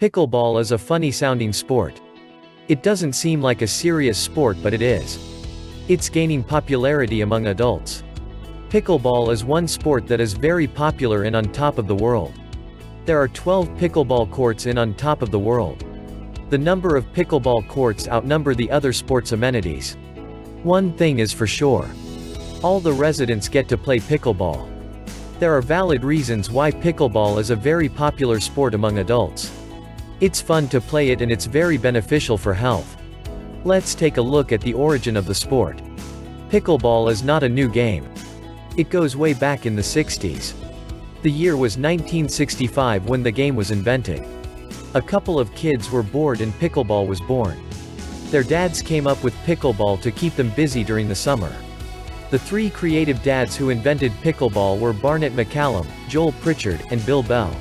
Pickleball is a funny-sounding sport. It doesn't seem like a serious sport, but it is. It's gaining popularity among adults. Pickleball is one sport that is very popular in on top of the world. There are 12 pickleball courts in on top of the world. The number of pickleball courts outnumber the other sports amenities. One thing is for sure. All the residents get to play pickleball. There are valid reasons why pickleball is a very popular sport among adults. It's fun to play it and it's very beneficial for health. Let's take a look at the origin of the sport. Pickleball is not a new game. It goes way back in the 60s. The year was 1965 when the game was invented. A couple of kids were bored and pickleball was born. Their dads came up with pickleball to keep them busy during the summer. The three creative dads who invented pickleball were Barnett McCallum, Joel Pritchard, and Bill Bell.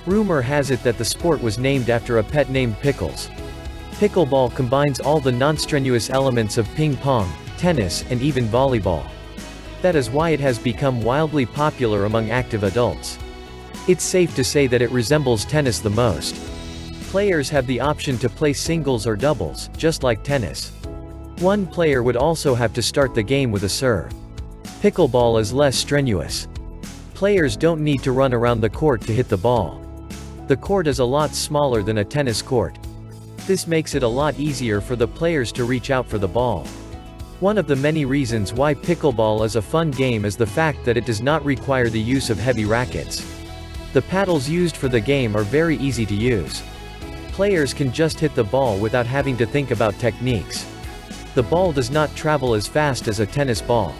Rumor has it that the sport was named after a pet named Pickles. Pickleball combines all the non-strenuous elements of ping pong, tennis, and even volleyball. That is why it has become wildly popular among active adults. It's safe to say that it resembles tennis the most. Players have the option to play singles or doubles, just like tennis. One player would also have to start the game with a serve. Pickleball is less strenuous. Players don't need to run around the court to hit the ball. The court is a lot smaller than a tennis court. This makes it a lot easier for the players to reach out for the ball. One of the many reasons why pickleball is a fun game is the fact that it does not require the use of heavy rackets. The paddles used for the game are very easy to use. Players can just hit the ball without having to think about techniques. The ball does not travel as fast as a tennis ball.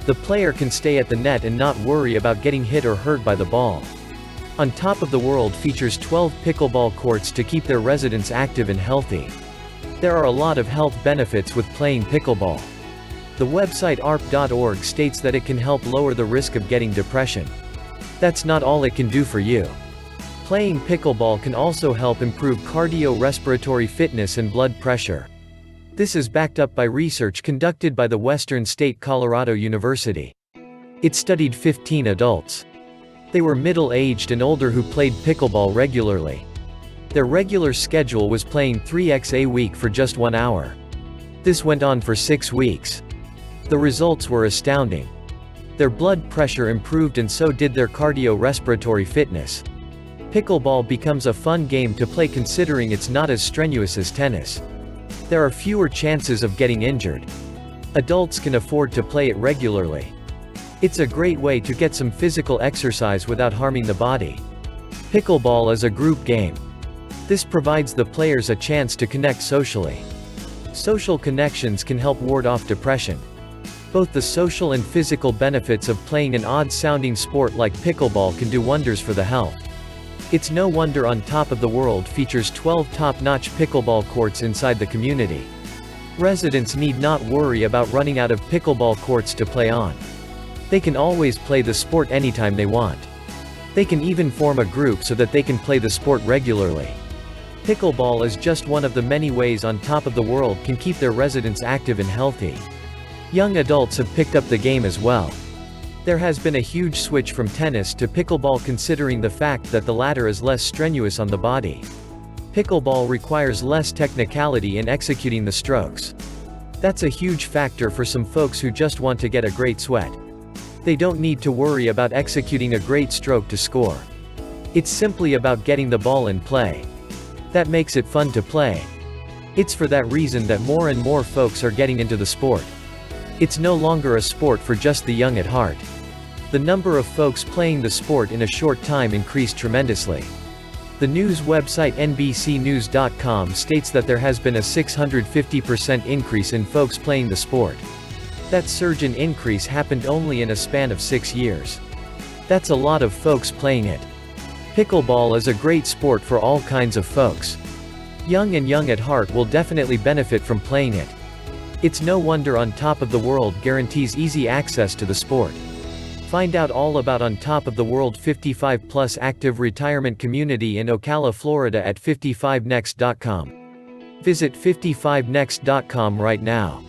The player can stay at the net and not worry about getting hit or hurt by the ball. On Top of the World features 12 pickleball courts to keep their residents active and healthy. There are a lot of health benefits with playing pickleball. The website RrF&x states that it can help lower the risk of getting depression. That's not all it can do for you. Playing pickleball can also help improve cardiorespiratory fitness and blood pressure. This is backed up by research conducted by the Western State Colorado University. It studied 15 adults. They were middle-aged and older who played pickleball regularly. Their regular schedule was playing 3x a week for just 1 hour. This went on for 6 weeks. The results were astounding. Their blood pressure improved and so did their cardiorespiratory fitness. Pickleball becomes a fun game to play considering it's not as strenuous as tennis. There are fewer chances of getting injured. Adults can afford to play it regularly. It's a great way to get some physical exercise without harming the body. Pickleball is a group game. This provides the players a chance to connect socially. Social connections can help ward off depression. Both the social and physical benefits of playing an odd-sounding sport like pickleball can do wonders for the health. It's no wonder On Top of the World features 12 top-notch pickleball courts inside the community. Residents need not worry about running out of pickleball courts to play on. They can always play the sport anytime they want. They can even form a group so that they can play the sport regularly. Pickleball is just one of the many ways On Top of the World can keep their residents active and healthy. Young adults have picked up the game as well. There has been a huge switch from tennis to pickleball considering the fact that the latter is less strenuous on the body. Pickleball requires less technicality in executing the strokes. That's a huge factor for some folks who just want to get a great sweat. They don't need to worry about executing a great stroke to score. It's simply about getting the ball in play. That makes it fun to play. It's for that reason that more and more folks are getting into the sport. It's no longer a sport for just the young at heart. The number of folks playing the sport in a short time increased tremendously. The news website NBCnews.com states that there has been a 650% increase in folks playing the sport. That surge in increase happened only in a span of 6 years. That's a lot of folks playing it. Pickleball is a great sport for all kinds of folks. Young and young at heart will definitely benefit from playing it. It's no wonder On Top of the World guarantees easy access to the sport. Find out all about On Top of the World 55+ active retirement community in Ocala, Florida at 55next.com. Visit 55next.com right now.